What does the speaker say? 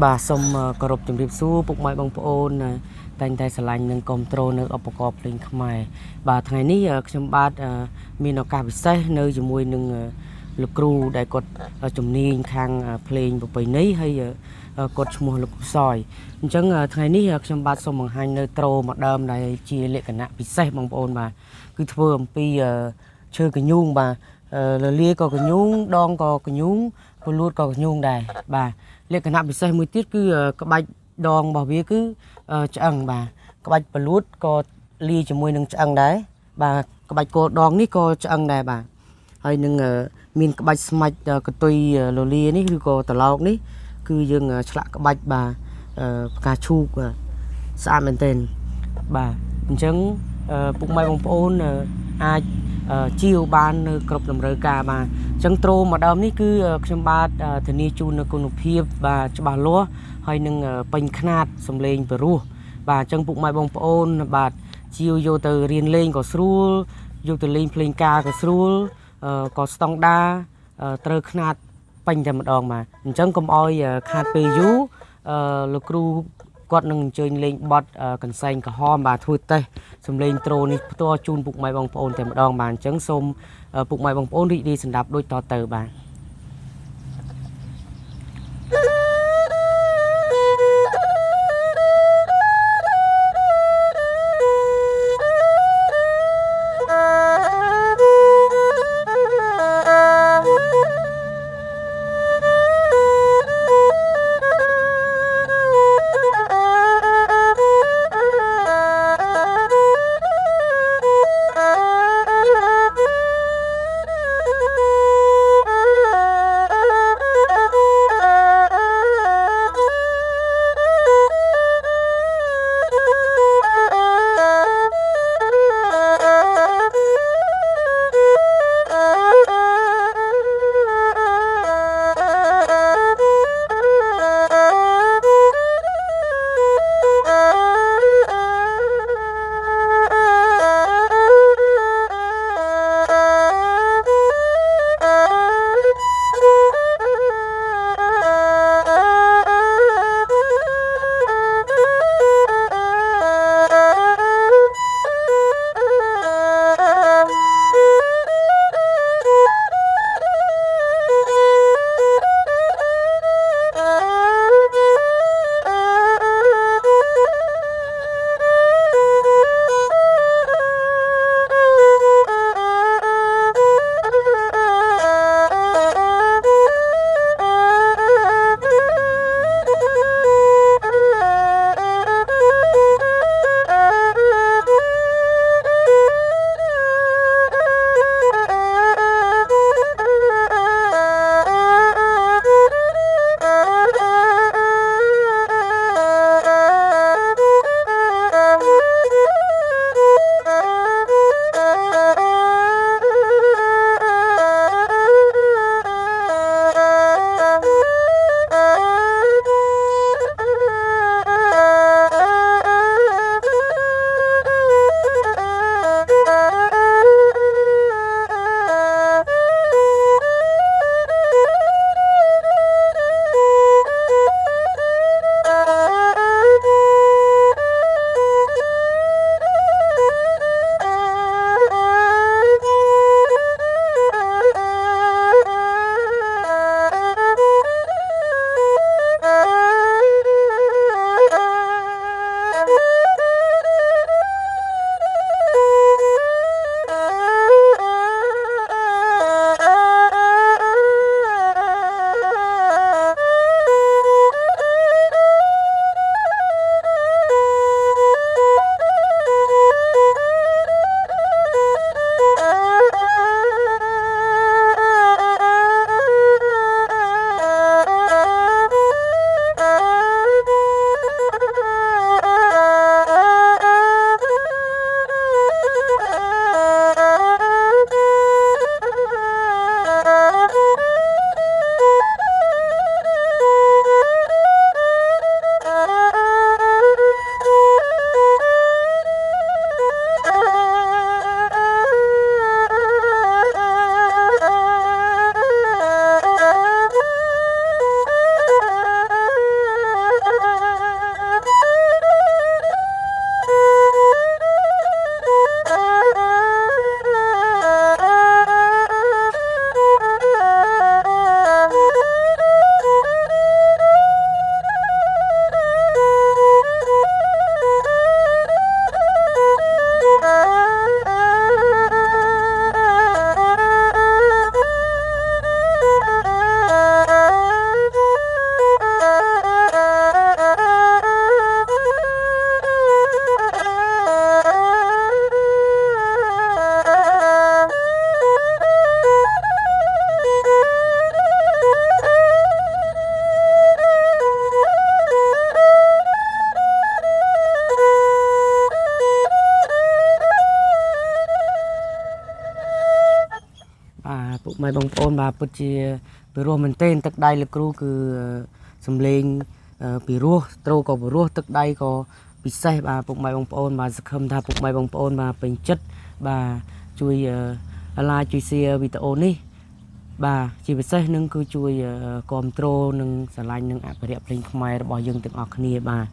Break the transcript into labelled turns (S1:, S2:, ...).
S1: បាទសូមគោរពជំរាបសួរពុកម៉ែបងប្អូនតែងតែស្រឡាញ់និងគ្រប់គ្រងនៅឧបករណ៍ភ្លេងខ្មែរបាទថ្ងៃនេះខ្ញុំបាទមានឱកាសពិសេសនៅជាមួយនឹងលោកគ្រូដែលគាត់ជំនាញខាងភ្លេងប្រពៃណីហើយគាត់ឈ្មោះលោកគ្រូសយអញ្ចឹងថ្ងៃនេះខ្ញុំបាទសូមបង្ហាញនៅត្រូមួយដើមដែលជាលក្ខណៈពិសេសបងប្អូនបាទគឺធ្វើអំពីឈើកញ្ញូងបាទលលាក៏កញ្ញូងដងក៏កញ្ញូងពលួតក៏កញ្ញូងដែរបាទលក្ខណៈពិសេសមួយទៀតគឺក្បាច់ដងរបស់វាគឺឆ្អឹងបាទក្បាច់ពលួតក៏លាយជាមួយនឹងឆ្អឹងដែរបាទក្បាច់គោដងនេះក៏ឆ្អឹងដែរបាទហើយនឹងមានក្បាច់ស្មាច់កតុយលលានេះឬក៏ត្រឡោកនេះគឺយើងឆ្លាក់ក្បាច់បាទផ្កាឈូកស្អាតមែនទែនបាទអញ្ចឹងពុកម៉ែបងប្អូនអាចជាវបាននៅគ្រប់តម្រូវការបាទអញ្ចឹងត្រូមួយដើមនេះគឺខ្ញុំបាទធានាជូននៅគុណភាពបាទច្បាស់លាស់ហើយនឹងពេញខ្នាតសំឡេងពិរោះបាទអញ្ចឹងពុកម៉ែបងប្អូនបាទជាវយកទៅរៀនលេងក៏ស្រួលយកទៅលេងភ្លេងការក៏ស្រួលក៏ស្តង់ដាត្រូវខ្នាតពេញតែម្ដងបាទអញ្ចឹងកុំអោយខាតពេលយូរលោកគ្រូគាត់នឹងអញ្ជើញលេងបទកន្សែងក្រហមបាទធ្វើតេស្តសំឡេងត្រូនេះផ្ទាល់ជូនពុកម៉ែបងប្អូនតែម្ដងបាទអញ្ចឹងសូមពុកម៉ែបងប្អូនរីករាយស្ដាប់ដូចតទៅបាទ ម៉ែបងប្អូនបាទពិតជាពីរោះមែនទែនទឹកដៃលោកគ្រូគឺសំលេងពីរោះត្រូក៏ពីរោះទឹកដៃក៏ពិសេសបាទពុកម៉ែបងប្អូនបាទសង្ឃឹមថាពុកម៉ែបងប្អូនបាទពេញចិត្តបាទជួយ like ជួយ share វីដេអូនេះបាទជាពិសេសនឹងគឺជួយគ្រប់គ្រងនិងស្រឡាញ់និងអភិរក្សភ្លេងខ្មែររបស់យើងទាំងអស់គ្នាបាទ